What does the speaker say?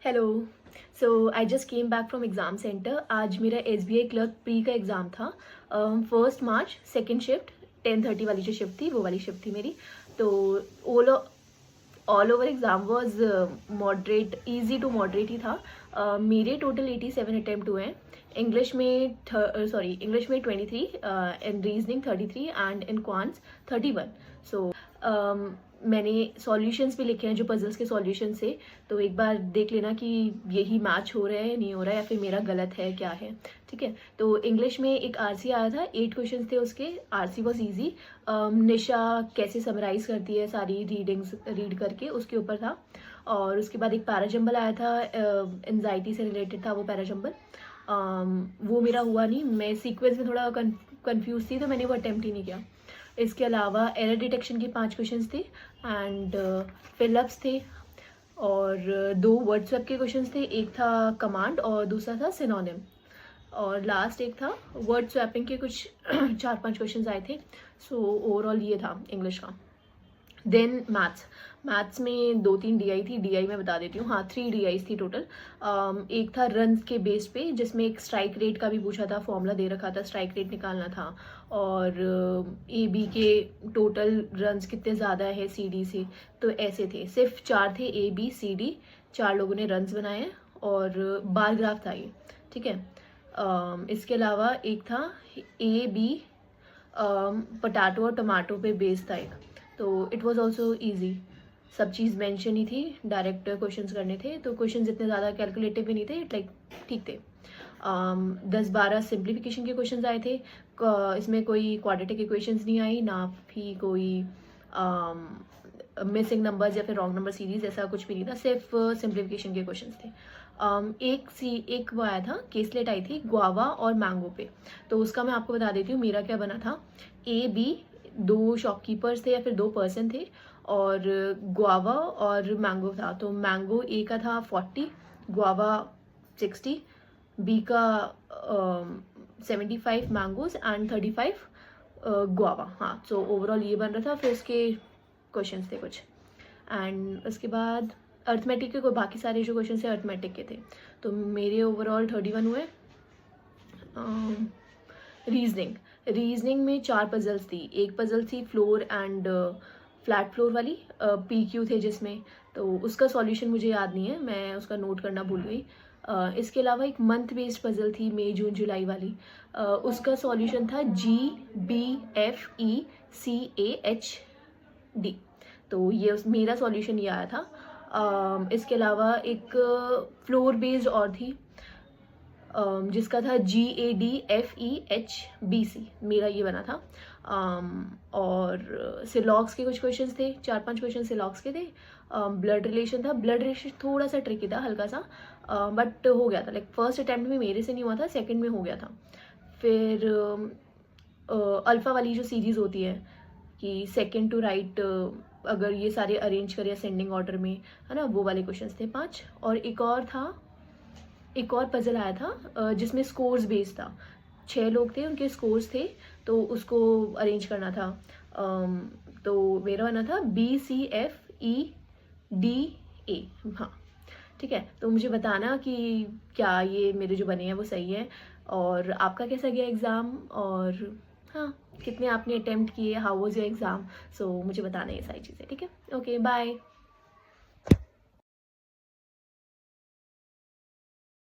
Hello. So I just came back from exam centre. आज मेरा SBI clerk pre का exam था। 1 March second shift 10:30 वाली जो शिफ्ट थी वो वाली शिफ्ट थी मेरी। तो all all over exam was moderate, easy to moderate ही था। मेरे टोटल 87 अटैम्प्ट हुए हैं। इंग्लिश में 23, इन रीजनिंग 33 एंड इन क्वांट्स 31। सो मैंने सॉल्यूशंस भी लिखे हैं जो पजल्स के सॉल्यूशन से। तो एक बार देख लेना कि यही मैच हो रहा है नहीं हो रहा है या फिर मेरा गलत है क्या है। ठीक है, तो इंग्लिश में एक आरसी आया था, 8 क्वेश्चंस थे उसके। RC was easy. निशा कैसे समराइज करती है सारी रीडिंग्स रीड करके, उसके ऊपर था। और उसके बाद एक पैराजम्बल आया था, एंजाइटी से रिलेटेड था वो पैराजम्बल। वो मेरा हुआ नहीं, मैं सीक्वेंस में थोड़ा कंफ्यूज थी तो मैंने वो अटेम्प्ट ही नहीं किया। इसके अलावा एरर डिटेक्शन के 5 क्वेश्चंस थे एंड फिलअप्स थे। और 2 वर्डस्वैप के क्वेश्चंस थे, एक था कमांड और दूसरा था सिनोनिम। और लास्ट एक था वर्ड स्वैपिंग के कुछ 4-5 क्वेश्चंस आए थे। सो ओवरऑल ये था इंग्लिश का। देन मैथ्स में 2-3 डीआई थी। डीआई मैं बता देती हूँ, हाँ 3 डीआईज थी टोटल। एक था रन के बेस पे जिसमें एक स्ट्राइक रेट का भी पूछा था, फॉर्मूला दे रखा था, स्ट्राइक रेट निकालना था। और ए बी के टोटल रन्स कितने ज़्यादा है सी डी से, तो ऐसे थे। सिर्फ 4 थे, ए बी सी डी, 4 लोगों ने रन्स बनाए हैं और बार ग्राफ था ये। ठीक है, इसके अलावा एक था ए बी पोटैटो और टमाटो पे बेस्ड था एक। तो इट वाज आल्सो इजी, सब चीज़ मेंशन ही थी, डायरेक्ट क्वेश्चंस करने थे। तो क्वेश्चंस इतने ज़्यादा कैलकुलेटिव भी नहीं थे, लाइक ठीक थे। 10-12 सिंप्लीफिकेशन के क्वेश्चंस आए थे। इसमें कोई क्वाड्रेटिक इक्वेशंस नहीं आई, ना भी कोई मिसिंग नंबर्स या फिर रॉन्ग नंबर सीरीज, ऐसा कुछ भी नहीं था, सिर्फ सिंप्लीफिकेशन के क्वेश्चंस थे। एक वो आया था, केसलेट आई थी गुआवा और मैंगो पे। तो उसका मैं आपको बता देती हूँ मेरा क्या बना था। ए बी 2 शॉपकीपर्स थे या फिर 2 पर्सन थे, और गुआवा और मैंगो था। तो मैंगो ए का था 40, गुआवा 60, बी का 75 मैंगोज एंड 35 गुआवा। हाँ, सो ओवरऑल ये बन रहा था। फिर उसके क्वेश्चंस थे कुछ, एंड उसके बाद अर्थमेटिक के कोई बाकी सारे जो क्वेश्चन थे अर्थमेटिक के थे। तो मेरे ओवरऑल 31 हुए। रीजनिंग में 4 पजल्स थी। एक पजल थी फ्लोर एंड फ्लैट फ्लोर वाली, पी क्यू थे जिसमें, तो उसका सॉल्यूशन मुझे याद नहीं है, मैं उसका नोट करना भूल गई। इसके अलावा एक मंथ बेस्ड पजल थी, मई जून जुलाई वाली। उसका सॉल्यूशन था GBFECAHD। तो ये मेरा सॉल्यूशन ये आया था। इसके अलावा एक फ्लोर बेस्ड और थी, जिसका था GADFEHBC, मेरा ये बना था। और सिलॉक्स के कुछ क्वेश्चंस थे, 4-5 क्वेश्चन सिलॉक्स के थे। ब्लड रिलेशन था, ब्लड रिलेशन थोड़ा सा ट्रिकी था, हल्का सा, बट हो गया था। लाइक फर्स्ट अटैम्प्ट में मेरे से नहीं हुआ था, सेकंड में हो गया था। फिर अल्फ़ा वाली जो सीरीज़ होती है कि सेकंड टू राइट, अगर ये सारे अरेंज करें असेंडिंग ऑर्डर में, है ना, वो वाले क्वेश्चंस थे 5। और एक और पजल आया था जिसमें स्कोर्स बेस्ड था। 6 लोग थे, उनके स्कोर्स थे, तो उसको अरेंज करना था। तो मेरा बना था BCFEDA। हाँ ठीक है, तो मुझे बताना कि क्या ये मेरे जो बने हैं वो सही है, और आपका कैसा गया एग्ज़ाम, और हाँ कितने आपने अटेम्प्ट किए, हाउ वाज योर एग्ज़ाम। सो मुझे बताना ये सारी चीज़ें। ठीक है, ओके बाय।